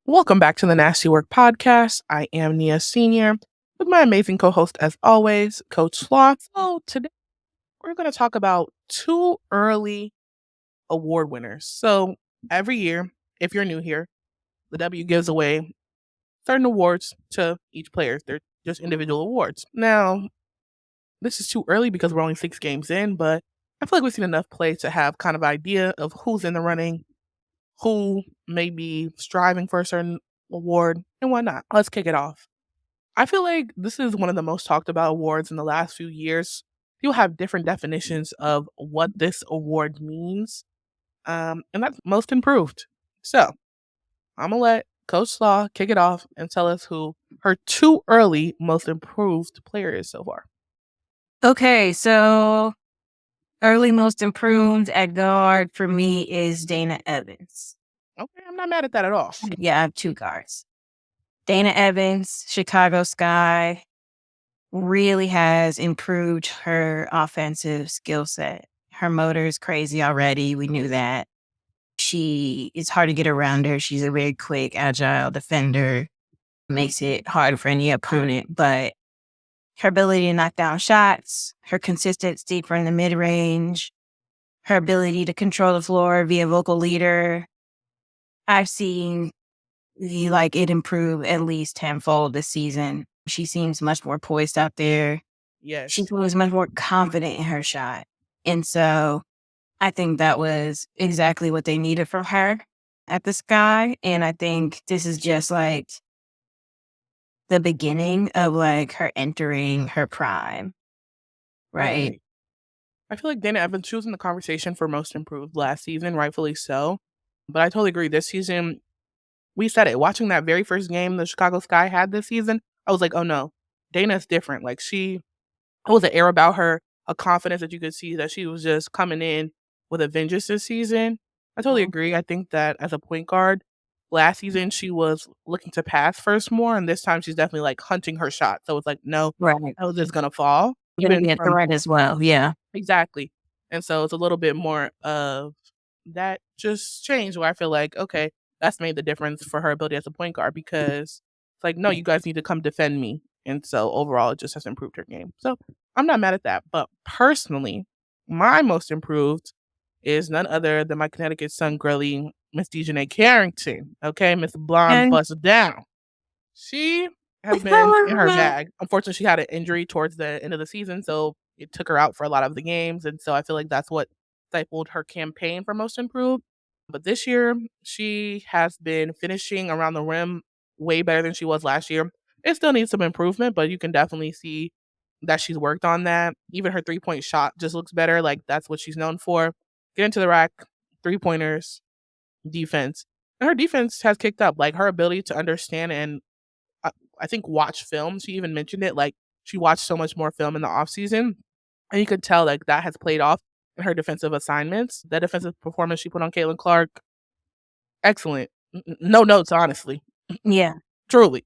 Welcome back to the Nasty Work Podcast. I am Nia Senior with my amazing co-host, as always, Coach Slaw. So today we're going to talk about two early award winners. So every year, if you're new here, the W gives away certain awards to each player. They're just individual awards. Now, this is too early because we're only 6 games in, but I feel like we've seen enough play to have kind of idea of who's in the running, who may be striving for a certain award, and whatnot. Let's kick it off. I feel like this is one of the most talked about awards in the last few years. People have different definitions of what this award means, and that's most improved. So I'm gonna let Coach Slaw kick it off and tell us who her two early most improved player is so far. Okay, so early most improved at guard for me is Dana Evans. Okay, I'm not mad at that at all. Yeah, I have two guards. Dana Evans, Chicago Sky, really has improved her offensive skill set. Her motor is crazy already. We knew that. It's hard to get around her. She's a very quick, agile defender. Makes it hard for any opponent, but her ability to knock down shots, her consistency from the mid-range, her ability to control the floor via vocal leader, I've seen it improve at least tenfold this season. She seems much more poised out there. Yes. She was much more confident in her shot. And so I think that was exactly what they needed from her at the Sky. And I think this is just like the beginning of like her entering her prime. Right. I feel like Dana Evans, she was in the conversation for most improved last season, rightfully so. But I totally agree. This season, we said it. Watching that very first game the Chicago Sky had this season, I was like, oh no, Dana's different. Like there was an air about her, a confidence that you could see that she was just coming in with a vengeance this season. I totally agree. I think that as a point guard, last season she was looking to pass first more, and this time she's definitely like hunting her shot. So it's like, no, Right. I was just gonna fall. Gonna be a threat as well. Yeah. Exactly. And so it's a little bit more of that just change where I feel like, okay, that's made the difference for her ability as a point guard because it's like, no, you guys need to come defend me. And so overall, it just has improved her game. So I'm not mad at that. But personally, my most improved is none other than my Connecticut Sun girly, Miss Dijanae Carrington. Okay, Miss Blonde And Bust Down. She has been in her bag. Unfortunately, she had an injury towards the end of the season, so it took her out for a lot of the games. And so I feel like that's what stifled her campaign for most improved. But this year, she has been finishing around the rim way better than she was last year. It still needs some improvement, but you can definitely see that she's worked on that. Even her 3-point shot just looks better. Like that's what she's known for. Get into the rack, 3-pointers, defense. And her defense has kicked up. Like her ability to understand and I think watch film. She even mentioned it. Like she watched so much more film in the off season, and you could tell like that has played off in her defensive assignments. That defensive performance she put on Caitlin Clark, excellent. No notes, honestly. yeah. Truly.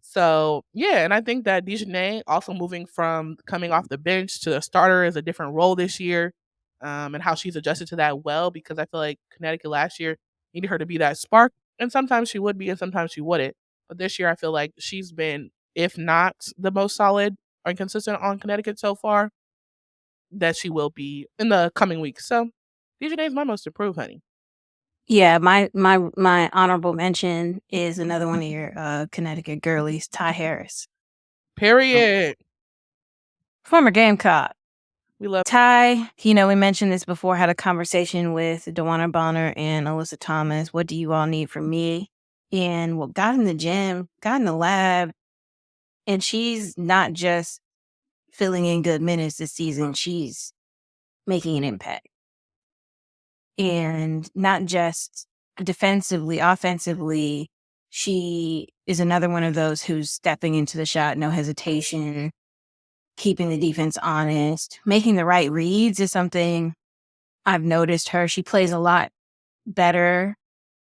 So yeah, and I think that Dijanae also moving from coming off the bench to a starter is a different role this year, and how she's adjusted to that well because I feel like Connecticut last year needed her to be that spark, and sometimes she would be, and sometimes she wouldn't. But this year, I feel like she's been, if not the most solid or consistent on Connecticut so far, that she will be in the coming weeks. So Dijanae is my most improved, honey. Yeah, my honorable mention is another one of your Connecticut girlies, Ty Harris. Period. Former Gamecock. We love Ty, we mentioned this before, had a conversation with Dewana Bonner and Alyssa Thomas. What do you all need from me? And got in the gym, got in the lab, and she's not just filling in good minutes this season, she's making an impact. And not just defensively, offensively, she is another one of those who's stepping into the shot, no hesitation, keeping the defense honest, making the right reads is something I've noticed her. She plays a lot better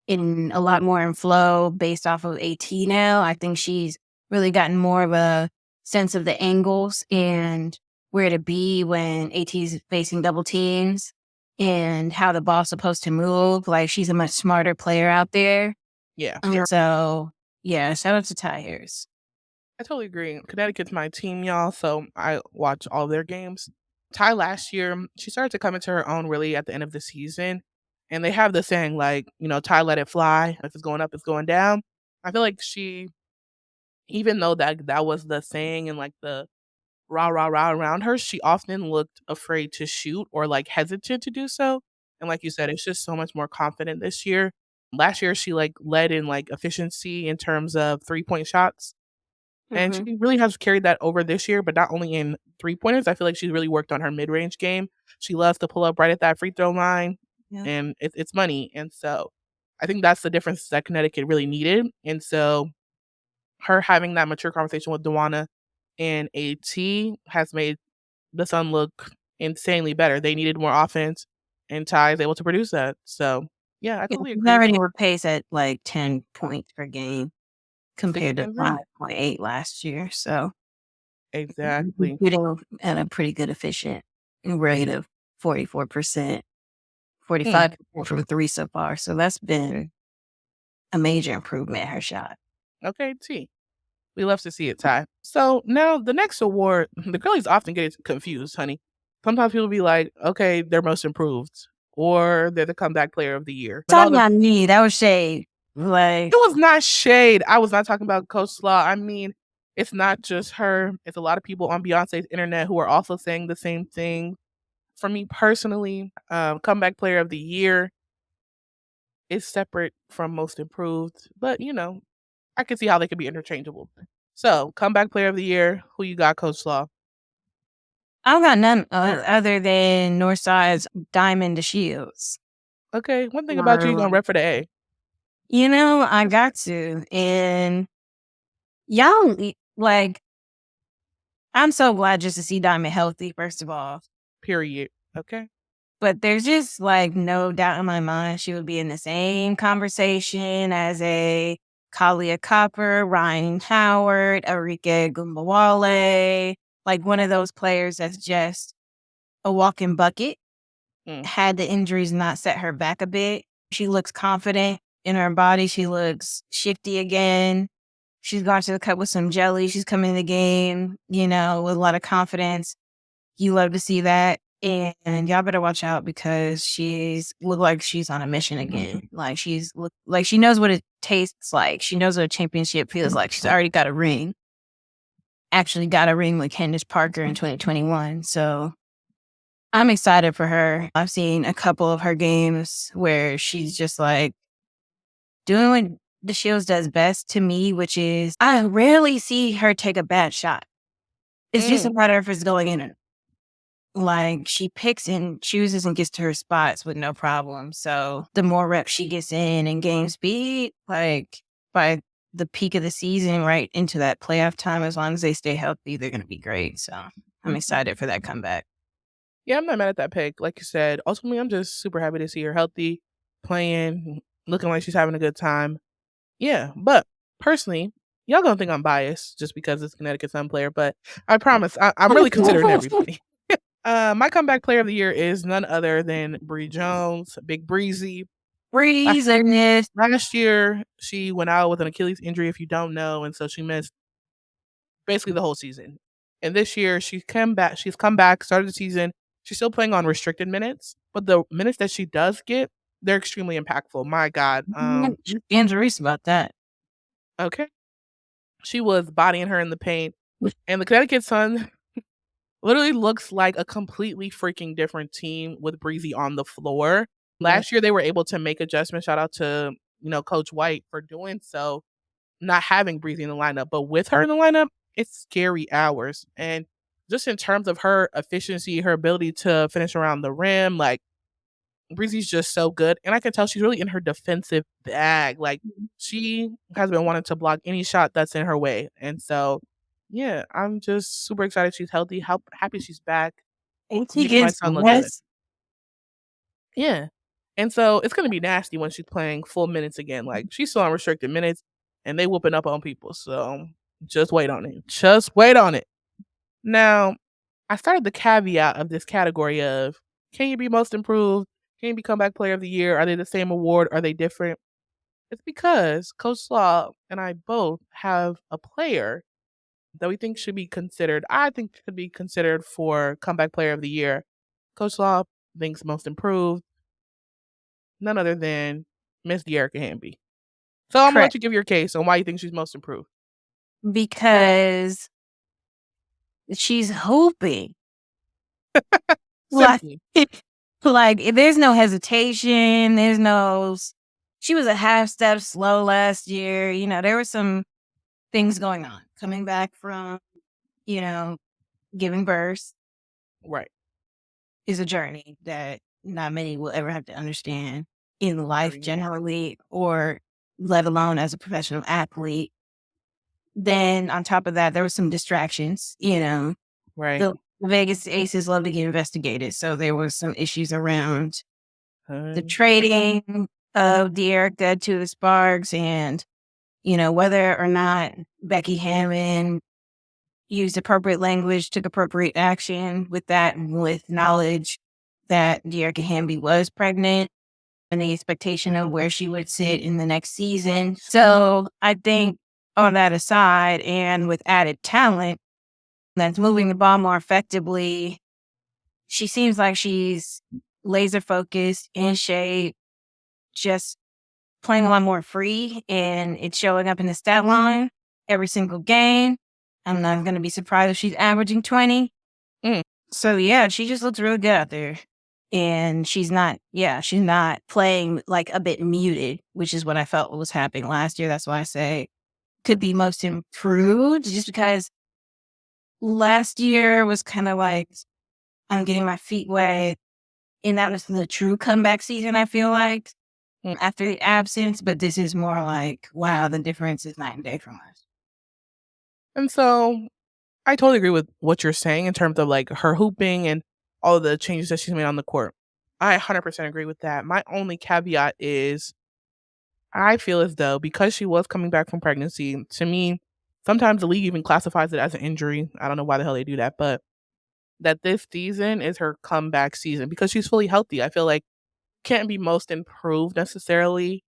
a lot more in flow based off of AT now. I think she's really gotten more of a sense of the angles and where to be when AT's facing double teams and how the ball's supposed to move. Like she's a much smarter player out there. Yeah. So, yeah, shout out to Tigers. I totally agree. Connecticut's my team, y'all, so I watch all their games. Ty last year, she started to come into her own really at the end of the season. And they have the saying, like, Ty let it fly. If it's going up, it's going down. I feel like she, even though that was the saying and like the rah rah rah around her, she often looked afraid to shoot or like hesitant to do so. And like you said, it's just so much more confident this year. Last year, she like led in like efficiency in terms of 3-point shots. And she Mhm. really has carried that over this year, but not only in 3-pointers. I feel like she's really worked on her mid-range game. She loves to pull up right at that free throw line, Yeah. and it's money. And so I think that's the difference that Connecticut really needed. And so her having that mature conversation with Dewana and AT has made the Sun look insanely better. They needed more offense, and Ty is able to produce that. So yeah, I Yeah, totally she's agree. already on pace at like 10 points per game compared to 6 games in. 5.8 last year. So Exactly. shooting at a pretty good efficient rate of 44%, Hmm. 45% from three so far. So that's been a major improvement in her shot. Okay, T. We love to see it, Ty. So now the next award, the girlies often get confused, honey. Sometimes people be like, okay, they're most improved, or they're the comeback player of the year. And all Talking the on me, that was shade. Like, it was not shade. I was not talking about Coach Slaw. I mean, it's not just her. It's a lot of people on Beyonce's internet who are also saying the same thing. For me personally, comeback player of the year is separate from most improved, but I can see how they could be interchangeable. So, comeback player of the year, who you got, Coach Slaw? I don't got none other than Northside's Diamond DeShields. Okay, one thing about you, you gonna rep for the A. I got to. And y'all, like, I'm so glad just to see Diamond healthy, first of all. Period. Okay. But there's just like no doubt in my mind she would be in the same conversation as a Kalia Copper, Ryan Howard, Arike Gumbawale, like one of those players that's just a walking bucket. Mm. Had the injuries not set her back a bit, she looks confident in her body. She looks shifty again. She's gone to the cup with some jelly. She's coming in the game, with a lot of confidence. You love to see that. And y'all better watch out because she's look like she's on a mission again. Like like she knows what it tastes like. She knows what a championship feels like. She's already got a ring. Actually got a ring with Candace Parker in 2021. So I'm excited for her. I've seen a couple of her games where she's just like doing what DeShields does best to me, which is I rarely see her take a bad shot. It's just a Mm. matter of it's going in her. Like, she picks and chooses and gets to her spots with no problem. So the more reps she gets in game speed, like by the peak of the season, right into that playoff time, as long as they stay healthy, they're going to be great. So I'm excited for that comeback. Yeah, I'm not mad at that pick. Like you said, ultimately, I'm just super happy to see her healthy, playing, looking like she's having a good time. Yeah, but personally, y'all gonna think I'm biased just because it's Connecticut Sun player, but I promise I'm really considering everybody. My comeback player of the year is none other than Brie Jones, Big Breezy. Last, Breeziness. last year, she went out with an Achilles injury, if you don't know, and so she missed basically the whole season. And this year, she's come back. She's come back, started the season. She's still playing on restricted minutes, but the minutes that she does get, they're extremely impactful. My God. Injuries about that. Okay. She was bodying her in the paint, and the Connecticut Sun literally looks like a completely freaking different team with Breezy on the floor. Yeah. Last year, they were able to make adjustments. Shout out to Coach White for doing so, not having Breezy in the lineup, but with her in the lineup, it's scary hours. And just in terms of her efficiency, her ability to finish around the rim, like Breezy's just so good. And I can tell she's really in her defensive bag. Like she has been wanting to block any shot that's in her way. And so, yeah, I'm just super excited she's healthy, happy she's back. And she Makes my gets son look good. less. Yeah. And so it's gonna be nasty when she's playing full minutes again. Like she's still on restricted minutes and they whooping up on people. So just wait on it. Just wait on it. Now, I started the caveat of this category of can you be most improved? Can you be comeback player of the year? Are they the same award? Are they different? It's because Coach Slaw and I both have a player that we think should be considered. I think should be considered for comeback player of the year. Coach Slaw thinks most improved, none other than Miss Dearica Hamby. So I'm gonna let Correct. you give your case on why you think she's most improved. Because she's hoping. Like, Simply. like there's no hesitation. There's no. She was a half step slow last year. You know, there were some things going on. Coming back from, you know, giving birth Right. is a journey that not many will ever have to understand in life Agreed. generally, or let alone as a professional athlete. Then on top of that, there were some distractions. You know, Right. the Vegas Aces love to get investigated, so there was some issues around the trading of Dearica to the Sparks, and you know whether or not Becky Hammond used appropriate language, took appropriate action with that, and with knowledge that Dearica Hamby was pregnant and the expectation of where she would sit in the next season. So I think on that aside, and with added talent that's moving the ball more effectively, she seems like she's laser focused, in shape, just playing a lot more free, and it's showing up in the stat line every single game. I'm not going to be surprised if she's averaging 20. Mm. So yeah, she just looks really good out there. And she's not playing like a bit muted, which is what I felt was happening last year. That's why I say could be most improved, just because last year was kind of like I'm getting my feet wet. And that was the true comeback season, I feel like, Mm. after the absence. But this is more like, wow, the difference is night and day from us. And so I totally agree with what you're saying in terms of like her hooping and all the changes that she's made on the court. I 100% agree with that. My only caveat is I feel as though because she was coming back from pregnancy, to me, sometimes the league even classifies it as an injury. I don't know why the hell they do that, but that this season is her comeback season because she's fully healthy. I feel like can't be most improved necessarily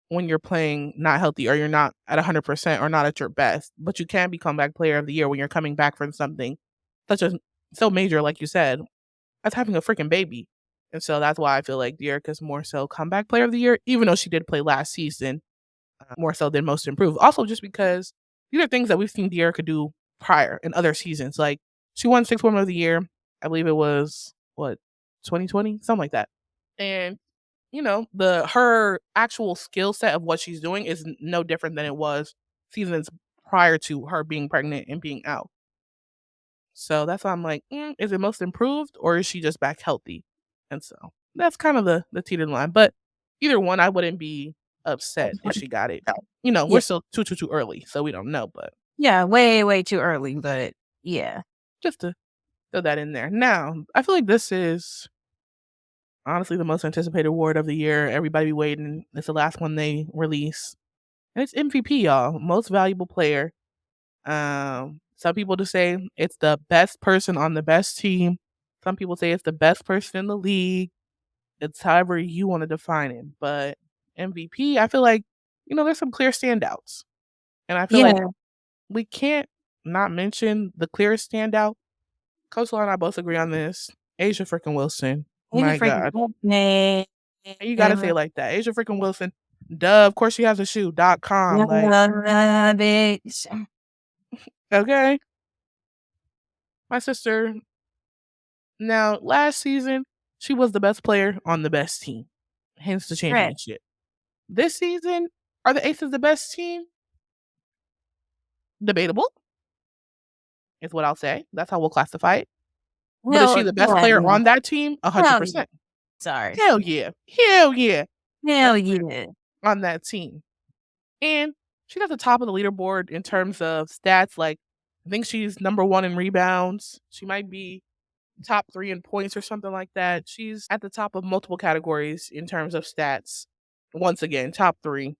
when you're playing not healthy or you're not at 100% or not at your best, but you can be comeback player of the year when you're coming back from something such as so major, like you said, as having a freaking baby. And so that's why I feel like Dearica's more so comeback player of the year, even though she did play last season, more so than most improved. Also, just because these are things that we've seen Dearica do prior in other seasons. Like she won Sixth Woman of the Year. I believe it was what 2020, something like that. And you know, her actual skill set of what she's doing is no different than it was seasons prior to her being pregnant and being out. So that's why I'm like, is it most improved or is she just back healthy? And so that's kind of the teeter line. But either one, I wouldn't be upset if she got it. You know, Yeah. we're still too early, so we don't know. But Yeah, way, way too early. But yeah. just to throw that in there. Now, I feel like this is honestly the most anticipated award of the year. Everybody be waiting. It's the last one they release. And it's MVP, y'all. Most valuable player. Some people just say it's the best person on the best team. Some people say it's the best person in the league. It's however you want to define it. But MVP, I feel like, there's some clear standouts. And I feel like Yeah. we can't not mention the clearest standout. Coach Law and I both agree on this. Asia freaking Wilson. Any My freaking God. name. And you gotta say it like that. Asia freaking Wilson. Duh, of course she has a shoe.com. Like, Bitch. okay. My sister. Now, last season, she was the best player on the best team. Hence the Correct. championship. This season, are the Aces the best team? Debatable, is what I'll say. That's how we'll classify it. But is she No, the best yeah, player no. on that team? Hell yeah. 100%. Sorry. Hell yeah. Hell yeah. Hell Best player yeah. on that team. And she's at the top of the leaderboard in terms of stats. Like, I think she's number 1 in rebounds. She might be top 3 in points or something like that. She's at the top of multiple categories in terms of stats. Once again, top 3.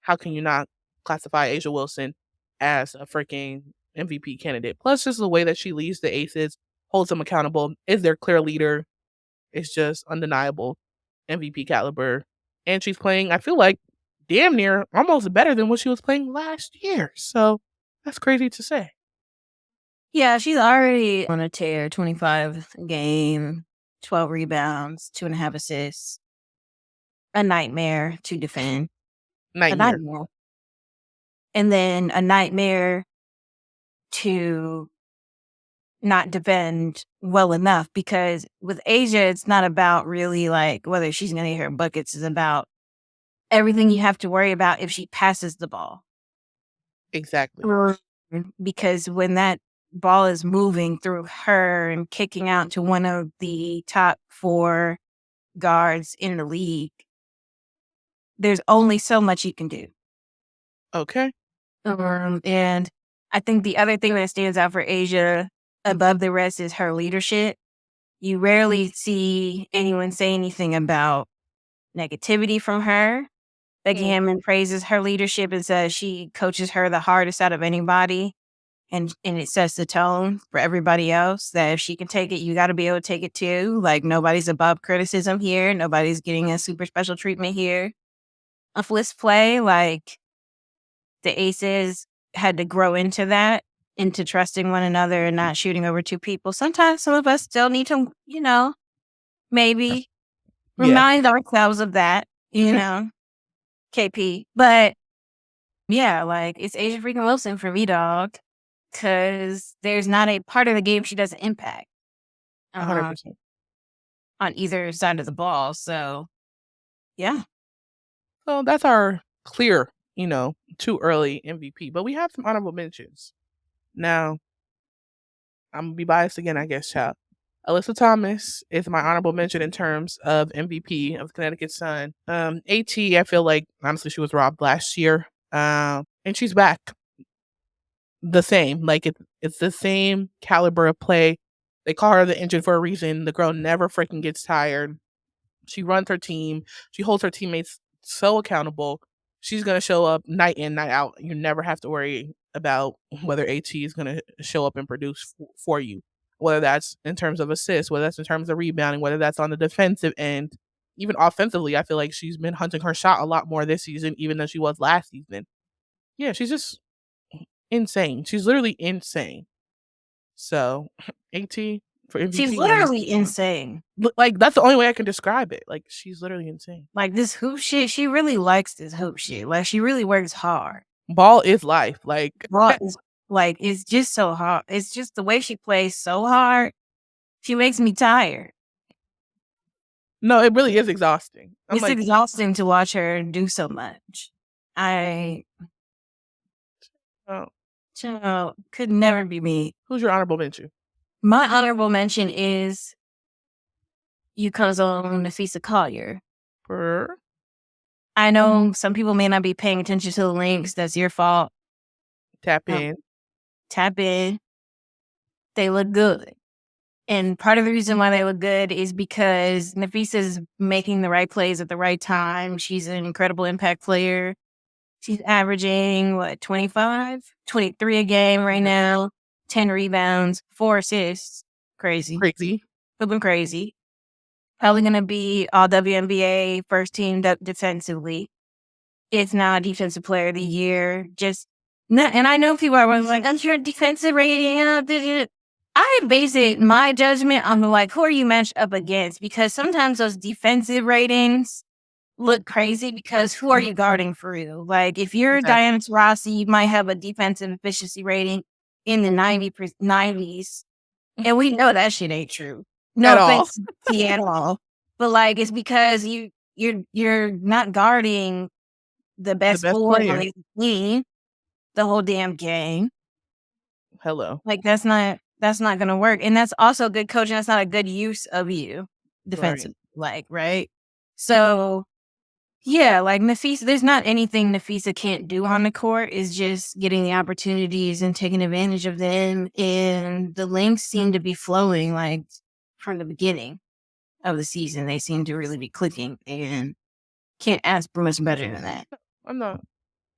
How can you not classify Asia Wilson as a freaking MVP candidate? Plus, just the way that she leads the Aces, holds them accountable, is their clear leader. It's just undeniable MVP caliber. And she's playing, I feel like, damn near almost better than what she was playing last year. So that's crazy to say. Yeah, she's already on a tear. 25 a game, 12 rebounds, 2.5 assists. A nightmare to defend. A Nightmare. nightmare. And then a nightmare to not defend well enough, because with Asia, it's not about really like whether she's going to hit her buckets. It's about everything you have to worry about if she passes the ball. Exactly. Because when that ball is moving through her and kicking out to one of the top 4 guards in the league, there's only so much you can do. Okay. And I think the other thing that stands out for Asia above the rest is her leadership. You rarely see anyone say anything about negativity from her. Becky Hammond praises her leadership and says she coaches her the hardest out of anybody. And it sets the tone for everybody else that if she can take it, you got to be able to take it too. Like, nobody's above criticism here. Nobody's getting a super special treatment here. Of let's play, like, the Aces had to grow into that, into trusting one another and not shooting over 2 people. Sometimes some of us still need to, maybe remind ourselves of that, KP. But yeah, like, it's Asia freaking Wilson for me, dog. Because there's not a part of the game she doesn't impact 100%. On either side of the ball. So, yeah. So that's our clear, too early MVP. But we have some honorable mentions. Now, I'm going to be biased again, I guess, child. Alyssa Thomas is my honorable mention in terms of MVP of Connecticut Sun. AT, I feel like, honestly, she was robbed last year. And she's back. The same. Like, it's the same caliber of play. They call her the engine for a reason. The girl never freaking gets tired. She runs her team. She holds her teammates so accountable. She's going to show up night in, night out. You never have to worry about whether AT is going to show up and produce for you, whether that's in terms of assists, whether that's in terms of rebounding, whether that's on the defensive end. Even offensively, I feel like she's been hunting her shot a lot more this season, even than she was last season. Yeah, she's just insane. She's literally insane. So, AT for MVP. She's literally insane. Like, that's the only way I can describe it. Like, she's literally insane. Like, this hoop shit, she really likes this hoop shit. Like, she really works hard. Ball is life. Like, ball is, like, it's just so hard. It's just the way she plays so hard. She makes me tired. No, it really is exhausting. It's exhausting to watch her do so much. Could never be me. Who's your honorable mention? My honorable mention is UConn's own Nafisa Collier. I know some people may not be paying attention to the Lynx. That's your fault. Tap in. They look good. And part of the reason why they look good is because Nafisa's making the right plays at the right time. She's an incredible impact player. She's averaging, 25, 23 a game right now, 10 rebounds, 4 assists. Crazy. Flipping crazy. Probably going to be all WNBA first team defensively. It's now defensive player of the year. And I know people are like, that's your defensive rating. I base my judgment on who are you matched up against? Because sometimes those defensive ratings look crazy because who are you guarding for real? Like, if you're Diana Taurasi, you might have a defensive efficiency rating in the 90s. And we know that shit ain't true. No offense at all. But it's because you're not guarding the best player on the team the whole damn game. Hello. That's not gonna work. And that's also good coaching. That's not a good use of you defensive. Right? So yeah, Nafisa, there's not anything Nafisa can't do on the court. Is just getting the opportunities and taking advantage of them. And the Lynx seem to be flowing from the beginning of the season. They seem to really be clicking, and can't ask for much better than that. I'm not.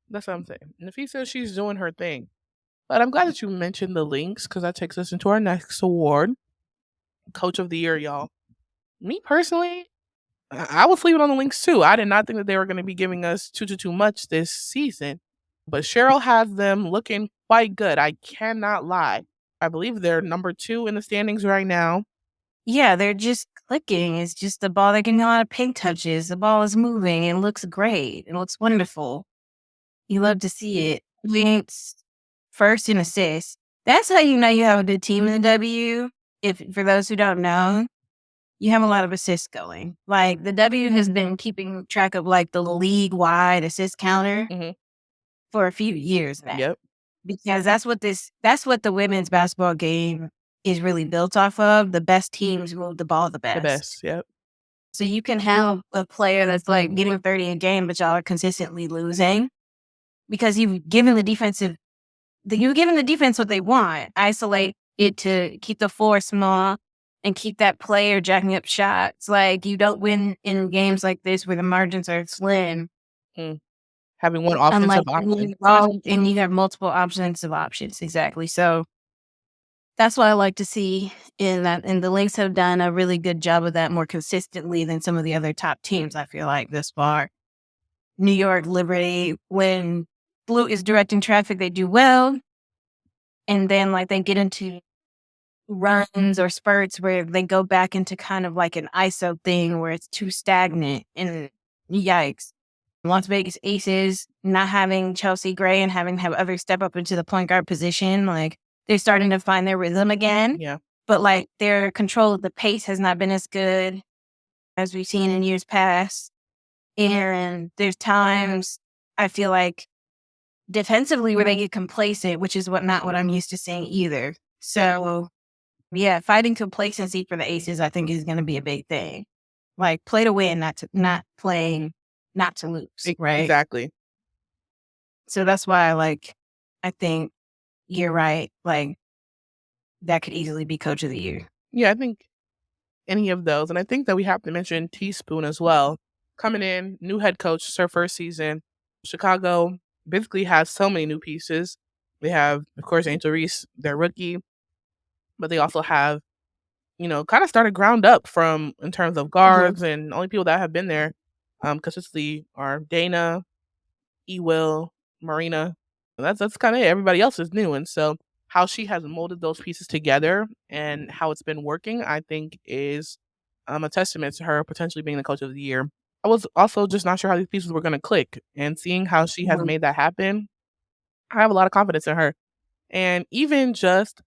That's what I'm saying. Nafisa, she's doing her thing. But I'm glad that you mentioned the Lynx, because that takes us into our next award. Coach of the Year, y'all. Me personally, I was sleeping on the Lynx too. I did not think that they were going to be giving us too much this season, but Cheryl has them looking quite good. I cannot lie. I believe they're number 2 in the standings right now. Yeah, they're just clicking. It's just the ball. They're getting a lot of paint touches. The ball is moving. It looks great. It looks wonderful. You love to see it. Lynx first in assists. That's how you know you have a good team in the W. If for those who don't know, you have a lot of assists going. Like the W has been keeping track of like the league wide assist counter Hmm. for a few years now. Yep. Because that's what the women's basketball game is really built off of. The best teams move the ball the The best. best. Yep. So you can have a player that's like getting 30 a game, but y'all are consistently losing because you've given the defense what they want. Isolate it to keep the floor small and keep that player jacking up shots. Like you don't win in games like this where the margins are slim. Mm. Having one offensive Unlike option. and you have multiple offensive options. Exactly. So that's what I like to see in that. And the Lynx have done a really good job of that more consistently than some of the other top teams, I feel like, this far. New York, Liberty, when Blue is directing traffic, they do well. And then like they get into runs or spurts where they go back into kind of like an ISO thing where it's too stagnant and yikes. Las Vegas Aces not having Chelsea Gray and having to have others step up into the point guard position, like they're starting to find their rhythm again. Yeah. But like their control of the pace has not been as good as we've seen in years past. And there's times I feel like defensively where they get complacent, which is not what I'm used to seeing either. So yeah, fighting complacency for the Aces, I think, is going to be a big thing. Like play to win, not playing not to lose, right? Exactly. So that's why I think you're right. Like that could easily be coach of the year. Yeah, I think any of those. And I think that we have to mention Teaspoon as well. Coming in, new head coach, it's her first season. Chicago basically has so many new pieces. They have, of course, Angel Reese, their rookie, but they also have, kind of started ground up from in terms of guards, and only people that have been there consistently are Dana, Will, Marina. That's kind of it. Everybody else is new, and so how she has molded those pieces together and how it's been working, I think, is a testament to her potentially being the coach of the year. I was also just not sure how these pieces were going to click, and seeing how she has Mhm. made that happen, I have a lot of confidence in her. And even just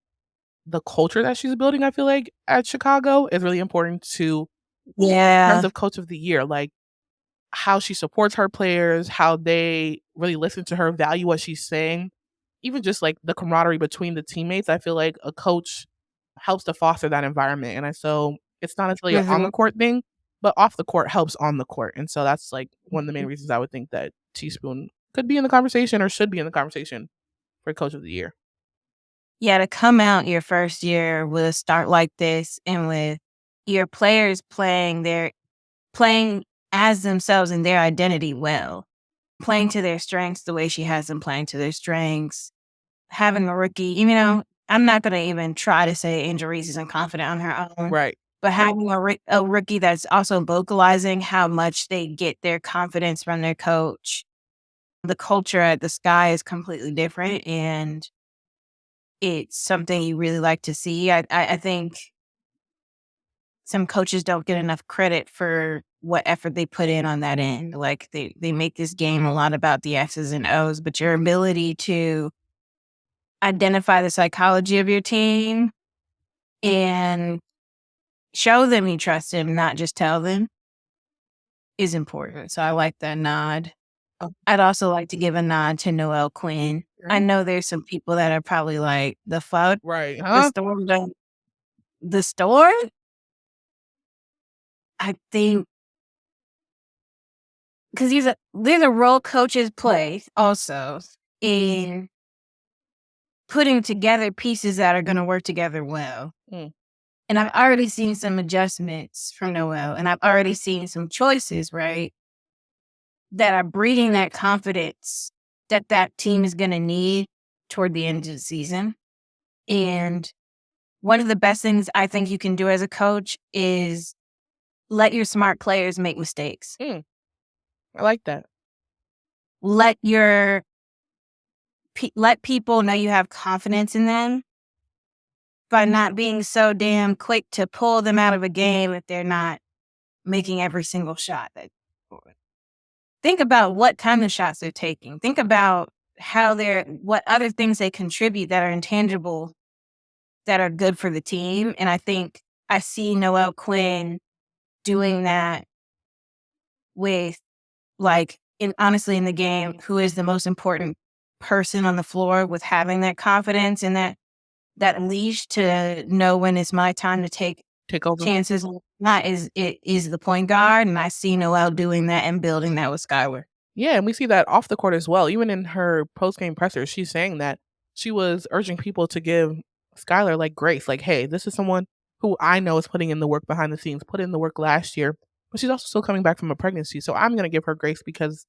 the culture that she's building, I feel like at Chicago is really important to in terms Yeah. of coach of the year. Like how she supports her players, how they really listen to her, value what she's saying, even just like the camaraderie between the teammates. I feel like a coach helps to foster that environment. And so it's not necessarily an on the Mhm. court thing, but off the court helps on the court. And so that's like one of the main reasons I would think that Teaspoon could be in the conversation or should be in the conversation for coach of the year. Yeah, to come out your first year with a start like this and with your players playing as themselves and their identity well, playing to their strengths the way she has them playing to their strengths, having a rookie, I'm not going to even try to say Angel Reese isn't confident on her own, Right. but having a rookie that's also vocalizing how much they get their confidence from their coach. The culture at the Sky is completely different, and it's something you really like to see. I think some coaches don't get enough credit for what effort they put in on that end. Like they make this game a lot about the X's and O's, but your ability to identify the psychology of your team and show them you trust them, not just tell them, is important. So I like that nod. Oh, I'd also like to give a nod to Noelle Quinn. I right. know there's some people that are probably like, the fuck? Right. The Huh? storm don't the store? I think because there's a role coaches play also in putting together pieces that are going to work together well. Mm. And I've already seen some adjustments from Noelle, and I've already seen some choices, right, that are breeding that confidence that team is going to need toward the end of the season. And one of the best things I think you can do as a coach is let your smart players make mistakes. I like that. Let people know you have confidence in them by not being so damn quick to pull them out of a game if they're not making every single shot. Think about what kind of shots they're taking. Think about what other things they contribute that are intangible, that are good for the team. And I think I see Noelle Quinn doing that with, honestly, in the game, who is the most important person on the floor, with having that confidence and that leash to know when it's my time to take over chances. Not is the point guard, and I see Noelle doing that and building that with Skylar. Yeah, and we see that off the court as well. Even in her post-game presser, she's saying that she was urging people to give Skylar like grace. Like, hey, this is someone who I know is putting in the work behind the scenes, put in the work last year, but she's also still coming back from a pregnancy. So I'm gonna give her grace because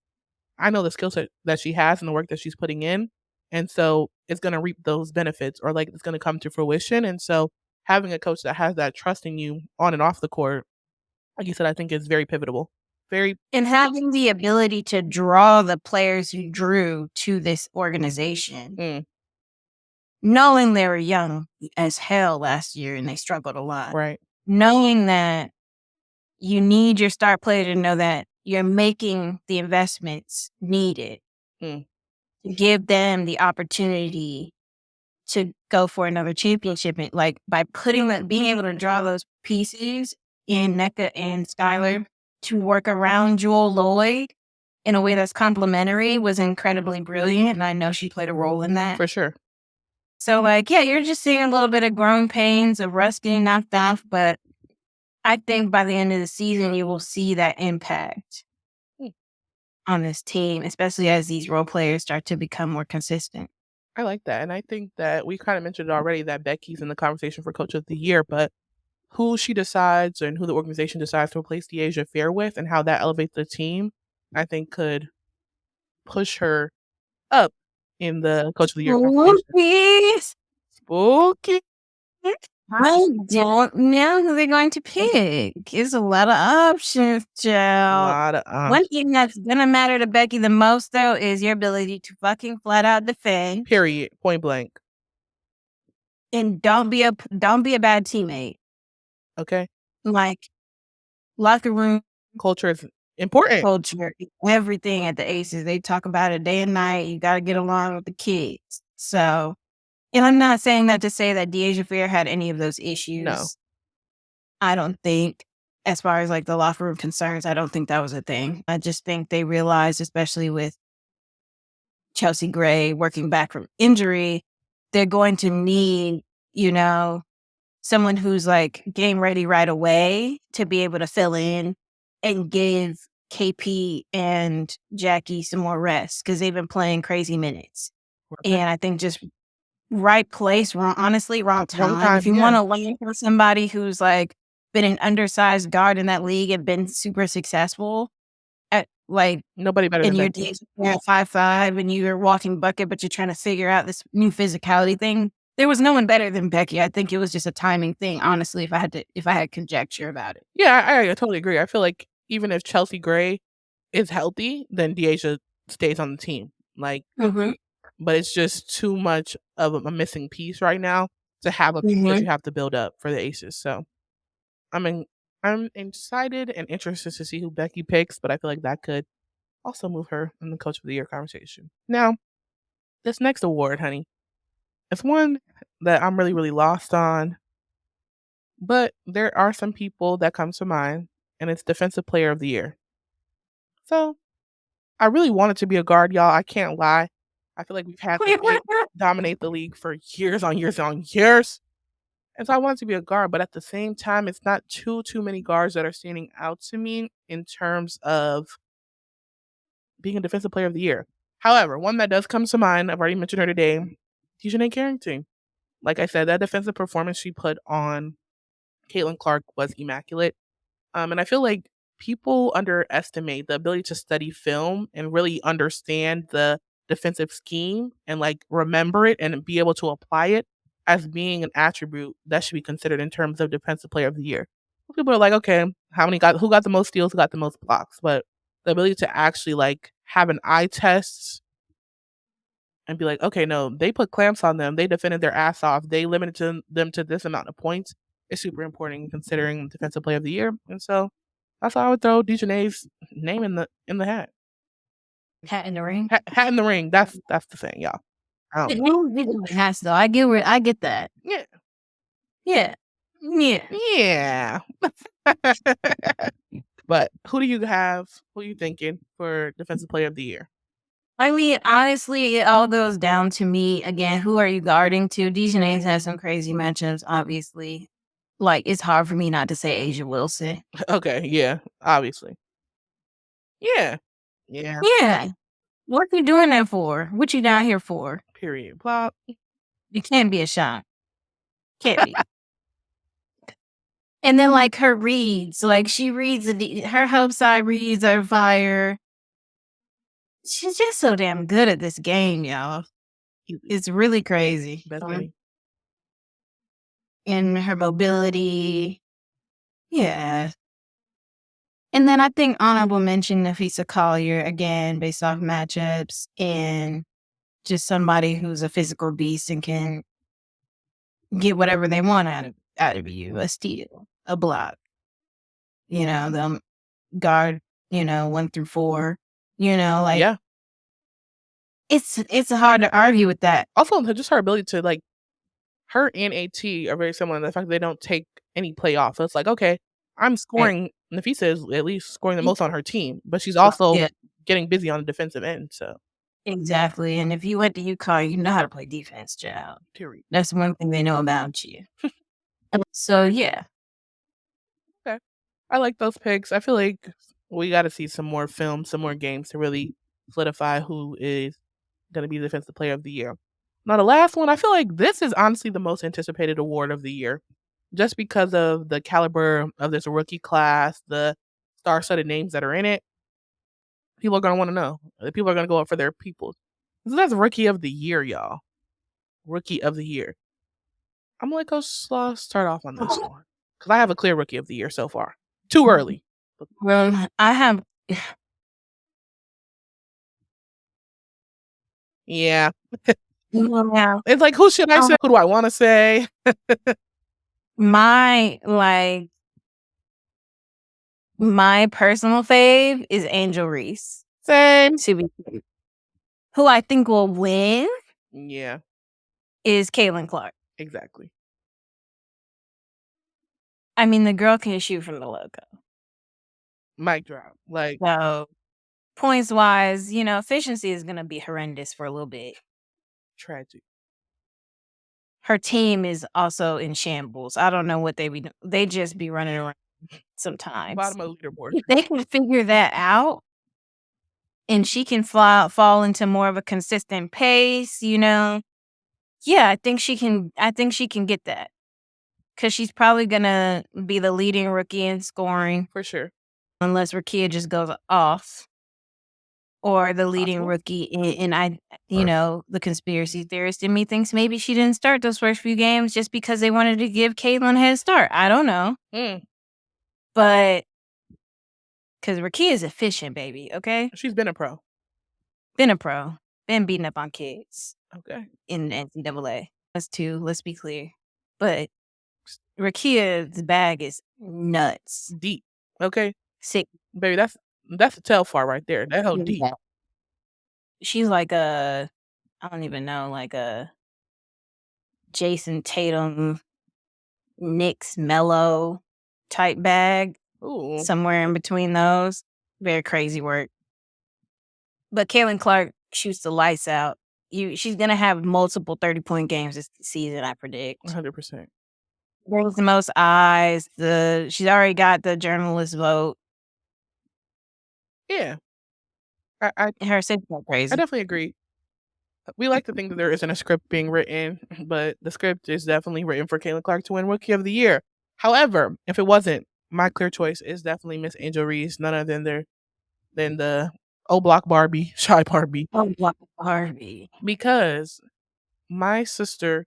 I know the skill set that she has and the work that she's putting in. And so it's gonna reap those benefits, or like it's gonna come to fruition. And so having a coach that has that trust in you on and off the court, like you said, I think is very pivotal. And having the ability to draw the players you drew to this organization, knowing they were young as hell last year and they struggled a lot. Right. Knowing that you need your star player to know that you're making the investments needed to give them the opportunity to go for another championship. Like, by being able to draw those pieces in Nneka and Skylar to work around Jewel Lloyd in a way that's complementary was incredibly brilliant. And I know she played a role in that. For sure. So, you're just seeing a little bit of growing pains of rust getting knocked off. But I think by the end of the season, you will see that impact on this team, especially as these role players start to become more consistent. I like that. And I think that we kind of mentioned already that Becky's in the conversation for Coach of the Year, but who she decides and who the organization decides to replace De'Asia Fair with and how that elevates the team, I think could push her up in the Coach of the Year conversation. Spooky. I don't know who they're going to pick. It's a lot of options, Joe. One thing that's gonna matter to Becky the most, though, is your ability to fucking flat out defend. Period. Point blank. And don't be a bad teammate. Okay. Like, locker room culture is important. Culture, everything at the Aces, they talk about it day and night. You got to get along with the kids. So, and I'm not saying that to say that De'Asia Fair had any of those issues. No. I don't think, as far as the locker room concerns, I don't think that was a thing. I just think they realized, especially with Chelsea Gray working back from injury, they're going to need, someone who's game ready right away to be able to fill in and give KP and Jackie some more rest because they've been playing crazy minutes. Right. And I think just right place, wrong time. If you want to learn from somebody who's been an undersized guard in that league and been super successful at nobody better in than your days at 5'5" and you're walking bucket, but you're trying to figure out this new physicality thing. There was no one better than Becky. I think it was just a timing thing, honestly, if I had conjecture about it. Yeah, I totally agree. I feel like even if Chelsea Gray is healthy, then De'Asia stays on the team. But it's just too much of a missing piece right now to have a piece that you have to build up for the Aces. So I'm excited and interested to see who Becky picks, but I feel like that could also move her in the Coach of the Year conversation. Now, this next award, honey, it's one that I'm really, really lost on, but there are some people that come to mind, and it's Defensive Player of the Year. So I really wanted to be a guard, y'all. I can't lie. I feel like we've had to dominate the league for years on years on years. And so I wanted to be a guard, but at the same time, it's not too many guards that are standing out to me in terms of being a Defensive Player of the Year. However, one that does come to mind, I've already mentioned her today, Dijanae Carrington. Like I said, that defensive performance she put on Caitlin Clark was immaculate. And I feel like people underestimate the ability to study film and really understand the defensive scheme and remember it and be able to apply it as being an attribute that should be considered in terms of Defensive Player of the Year. People are like, okay, who got the most steals, who got the most blocks, but the ability to actually like have an eye test and be like, okay, no, they put clamps on them, they defended their ass off, they limited them to this amount of points is super important considering defensive player of the year. And so that's why I would throw Dijanae's name in the hat. Hat in the ring. Hat in the ring. That's the thing, y'all. Hats though. I get that. Yeah. Yeah. Yeah. Yeah. But who do you have? Who are you thinking for defensive player of the year? I mean, honestly, it all goes down to me again. Who are you guarding to? Dijanae's has some crazy matchups, obviously. Like, it's hard for me not to say Asia Wilson. Okay, yeah, obviously. Yeah. Yeah. Yeah. What you doing that for? What you down here for? Period. Plop. It can't be a shot. Can't be. And then, like, her reads. Like, she reads, her help side reads are fire. She's just so damn good at this game, y'all. It's really crazy. And her mobility. Yeah. And then I think honorable mention Nafisa Collier, again, based off matchups and just somebody who's a physical beast and can get whatever they want out of you. A steal, a block. You know, them guard, 1 through 4. Like Yeah. It's hard to argue with that. Also, just her ability to like her and AT are very similar in the fact that they don't take any play off. So it's like, okay, I'm scoring. Nafisa is at least scoring the most on her team, but she's also getting busy on the defensive end. So exactly. And if you went to UConn, you know how to play defense, child. Period. That's one thing they know about you. So yeah. Okay. I like those picks. I feel like we got to see some more film, some more games to really solidify who is going to be the defensive player of the year. Now, the last one, I feel like this is honestly the most anticipated award of the year, just because of the caliber of this rookie class, the star-studded names that are in it. People are going to want to know. People are going to go up for their people. So that's rookie of the year, y'all. Rookie of the year. I'm going to let Coach Slaw start off on this one, because I have a clear rookie of the year so far. Too early. Well, I have. Yeah. Yeah. It's like, who should I say? Who do I want to say? My personal fave is Angel Reese. Same. Who I think will win is Caitlin Clark. Exactly. I mean, the girl can shoot from the logo. Mic drop. Like, so points wise, efficiency is going to be horrendous for a little bit. Tragic. Her team is also in shambles. I don't know what they just be running around sometimes. Bottom of the leaderboard. If they can figure that out and she can fall into more of a consistent pace, yeah, I think she can get that. Because she's probably going to be the leading rookie in scoring. For sure. Unless Rakia just goes off. Or the leading rookie. And the conspiracy theorist in me thinks maybe she didn't start those first few games just because they wanted to give Caitlin a head start. I don't know. But because Rakia is efficient, baby, okay? She's been a pro. Been beating up on kids. Okay. In the NCAA. Let's be clear. But Rakia's bag is nuts. Deep. Okay. Sick. Baby, that's a Telfar right there. That whole deep. She's like I don't even know, like a Jason Tatum, Knicks Mellow type bag. Ooh. Somewhere in between those. Very crazy work. But Caitlin Clark shoots the lights out. She's going to have multiple 30-point games this season, I predict. 100%. Brings the most eyes. She's already got the journalist vote. Yeah. Her six crazy. I definitely agree. We like to think that there isn't a script being written, but the script is definitely written for Caitlin Clark to win Rookie of the Year. However, if it wasn't, my clear choice is definitely Miss Angel Reese, none other than the O-Block Barbie, Shy Barbie. O-Block Barbie. Because my sister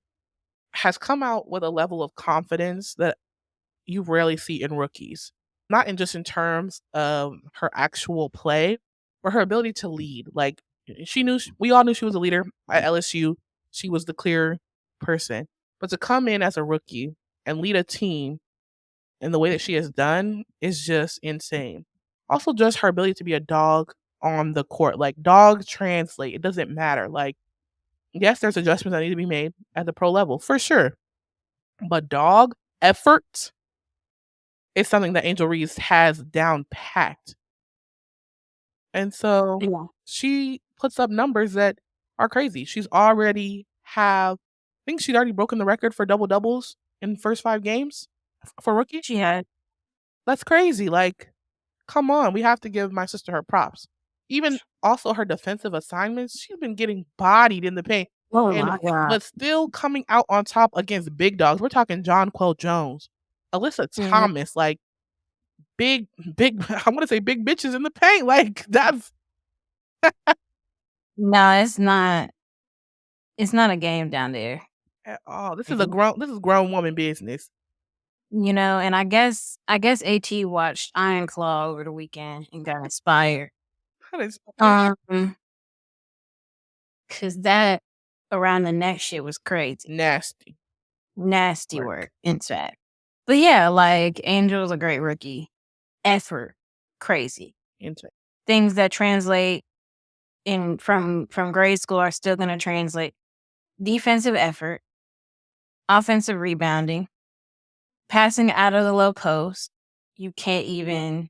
has come out with a level of confidence that you rarely see in rookies. Not in just in terms of her actual play, but her ability to lead. Like we all knew she was a leader at LSU. She was the clear person. But to come in as a rookie and lead a team in the way that she has done is just insane. Also, just her ability to be a dog on the court. Like, dog translate. It doesn't matter. Like, yes, there's adjustments that need to be made at the pro level, for sure. But dog effort is something that Angel Reese has down packed. And so Yeah. she puts up numbers that are crazy. I think she's already broken the record for double doubles in the first 5 games for rookie. She had. That's crazy. Like, come on, we have to give my sister her props. Even also her defensive assignments, she's been getting bodied in the paint. Oh And my God. but still coming out on top against big dogs. We're talking John Quell Jones, Alyssa Thomas, like big, I want to say big bitches in the paint. Like, that's No, it's not. It's not a game down there. at all. This is grown woman business. And I guess AT watched Iron Claw over the weekend and got inspired. That is Cause that around the neck shit was crazy. Nasty work, in fact. But yeah, like Angel's a great rookie. Effort, crazy. Things that translate from grade school are still gonna translate. Defensive effort, offensive rebounding, passing out of the low post. You can't even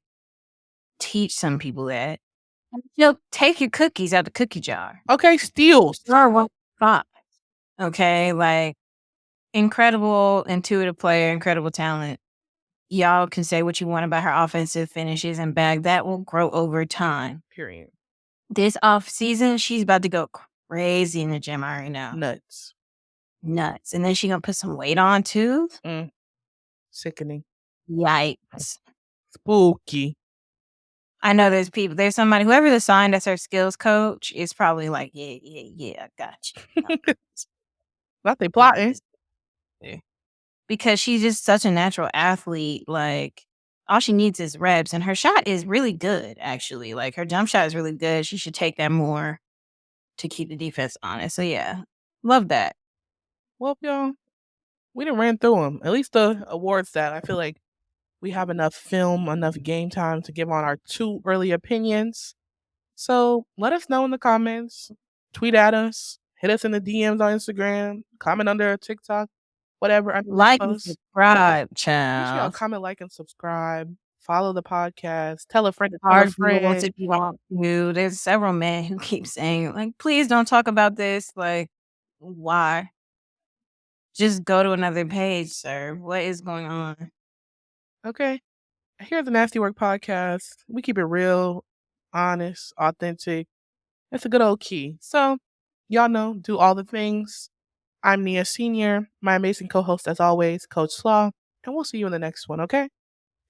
teach some people that. Take your cookies out the cookie jar. Okay, steals. Jar 1.5. Okay, like incredible intuitive player, incredible talent. Y'all can say what you want about her offensive finishes and bag. That will grow over time. Period. This off season, she's about to go crazy in the gym. I already know. Nuts. And then she gonna put some weight on too. Sickening. Yikes. Spooky. I know there's somebody, whoever assigned as her skills coach is probably like, yeah, I got you. Not they plotting. Because she's just such a natural athlete. Like, all she needs is reps, and her shot is really good, actually. Like, her jump shot is really good. She should take that more to keep the defense honest. So, yeah, love that. Well, y'all, we done ran through them. At least the awards that I feel like we have enough film, enough game time to give on our 2 early opinions. So let us know in the comments. Tweet at us. Hit us in the DMs on Instagram. Comment under a TikTok. Whatever. Like and subscribe, Make sure y'all child. comment, like, and subscribe. Follow the podcast. Tell a friend to tell a Hard friend. if you want to. There's several men who keep saying, like, please don't talk about this. Like, why? Just go to another page, sir. What is going on? Okay. Here's the Nasty Work Podcast. We keep it real, honest, authentic. It's a good old key. So, y'all know, do all the things. I'm Nia Senior, my amazing co-host as always, Coach Slaw, and we'll see you in the next one, okay?